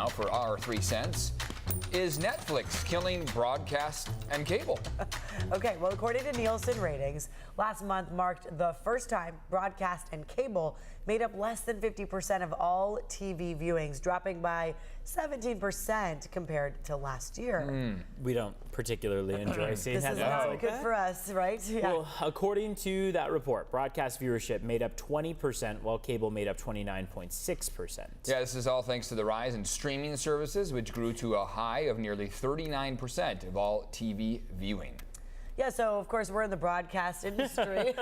now for our 3 cents. Is Netflix killing broadcast and cable? Okay, well, according to Nielsen ratings, last month marked the first time broadcast and cable made up less than 50% of all TV viewings, dropping by 17% compared to last year. We don't particularly enjoy seeing This is not like good that. for us, right? Yeah. Well, according to that report, broadcast viewership made up 20%, while cable made up 29.6%. Yeah, this is all thanks to the rise in streaming services, which grew to a high of nearly 39% of all TV viewing. Yeah, so of course we're in the broadcast industry.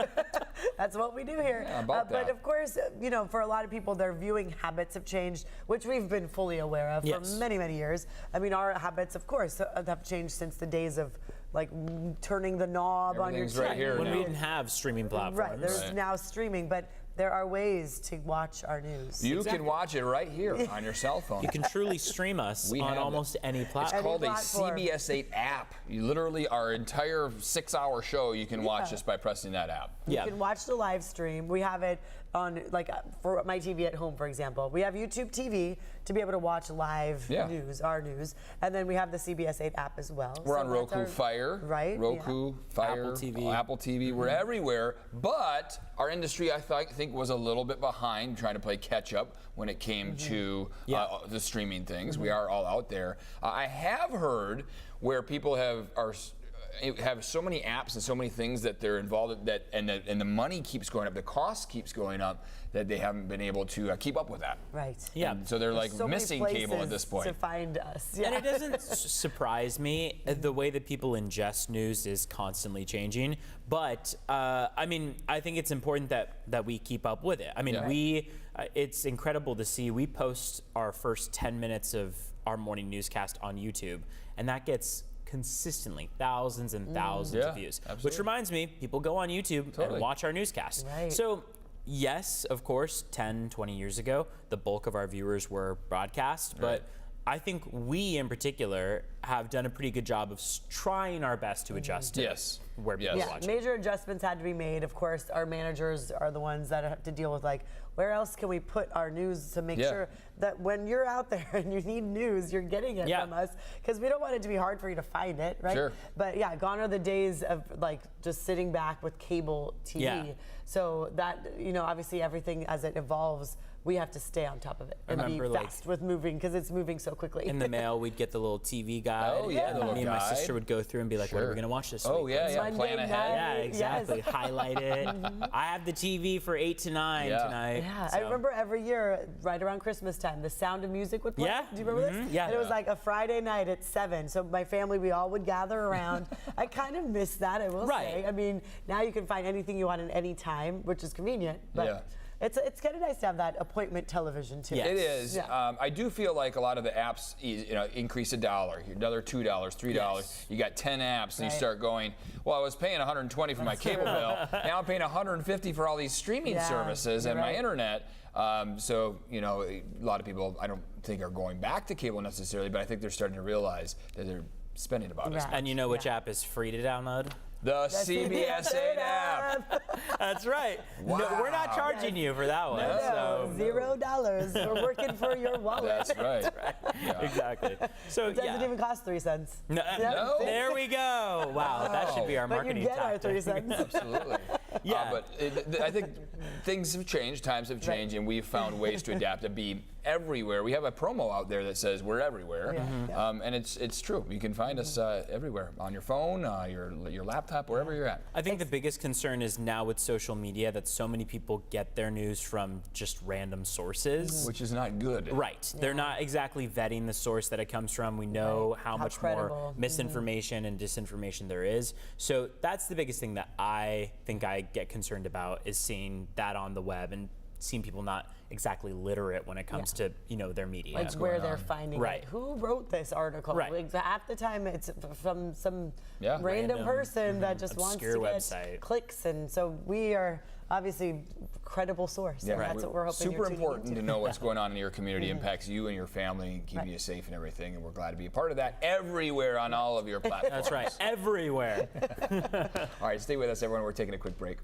That's what we do here. Yeah, about that. But of course, you know, for a lot of people, their viewing habits have changed, which we've been fully aware of for many, many years. I mean, our habits, of course, have changed since the days of like turning the knob on your TV. Right here when now. we didn't have streaming platforms. Right, there's now streaming, but there are ways to watch our news. You can watch it right here on your cell phone. You can truly stream us on almost any platform. It's called a platform. CBS 8 app. You literally, our entire 6-hour show, you can watch just by pressing that app. You can watch the live stream. We have it on, like, for my TV at home, for example. We have YouTube TV to be able to watch live news, our news. And then we have the CBS 8 app as well. We're on Roku Fire. Right. Roku, Fire, Apple TV. We're everywhere. But our industry, I think, was a little bit behind trying to play catch up when it came to the streaming things. We are all out there. I have heard where people have so many apps and so many things that they're involved in and the money keeps going up, the cost keeps going up, that they haven't been able to keep up with that. Right. Yeah. And so they're like so missing cable at this point. To find us. And it doesn't surprise me. The way that people ingest news is constantly changing. But I mean, I think it's important that we keep up with it. I mean, it's incredible to see. We post our first 10 minutes of our morning newscast on YouTube, and that gets consistently thousands and thousands of views. Absolutely. Which reminds me, people go on YouTube and watch our newscast. Right. So yes, of course, 10, 20 years ago, the bulk of our viewers were broadcast, but I think we, in particular, have done a pretty good job of trying our best to adjust to where people watch. Major adjustments had to be made. Of course, our managers are the ones that have to deal with, like, where else can we put our news to make sure that when you're out there and you need news, you're getting it from us, because we don't want it to be hard for you to find it, right? Sure. But yeah, gone are the days of like just sitting back with cable TV. Yeah. So that, you know, obviously everything as it evolves, we have to stay on top of it and be fast with moving, because it's moving so quickly. In the mail, we'd get the little TV guide. Oh, yeah, the little Me and my guide. sister would go through and be like, what are we going to watch this week? Oh, yeah, plan ahead. Yeah, exactly. Highlight it. I have the TV for 8 to 9 tonight. Yeah, So. I remember every year, right around Christmas time, The Sound of Music would play. Yeah. Do you remember this? Yeah. And it was like a Friday night at 7. So my family, we all would gather around. I kind of miss that, I will say. I mean, now you can find anything you want at any time, which is convenient. But it's kind of nice to have that appointment television too. It is. I do feel like a lot of the apps, increase $1, another $2, $3. You got 10 apps, and you start going, well, I was paying $120 for my cable bill. Now I'm paying $150 for all these streaming services and my internet. So, you know, a lot of people, I don't think, are going back to cable necessarily, but I think they're starting to realize that they're spending about it. And you know which app is free to download? The CBS 8 app. That's right. Wow. No, we're not charging you for that one. No, $0. We're working for your wallet. That's right. Yeah. Exactly. So It doesn't even cost 3 cents. No. There we go. Wow, that should be our But marketing you get our tactic. 3 cents. Absolutely. But I think things have changed, times have changed, and we've found ways to adapt to be everywhere. We have a promo out there that says we're everywhere, and it's true. You can find us everywhere, on your phone, your laptop, wherever you're at. I think the biggest concern is now with social media that so many people get their news from just random sources. Which is not good. Right. They're not exactly vetting the source that it comes from. We know how much more misinformation and disinformation there is. So that's the biggest thing that I think I get concerned about, is seeing that on the web and seeing people not exactly literate when it comes to, you know, their media. Like where they're finding it. Who wrote this article? Right. Like, half the time it's from some random random person that just wants to get clicks, and so we are obviously a credible source, and that's what we're hoping Super you're tuning important into. to know what's going on in your community, impacts you and your family, and keeping you safe and everything, and we're glad to be a part of that everywhere on all of your platforms. That's right, everywhere. All right, stay with us, everyone. We're taking a quick break.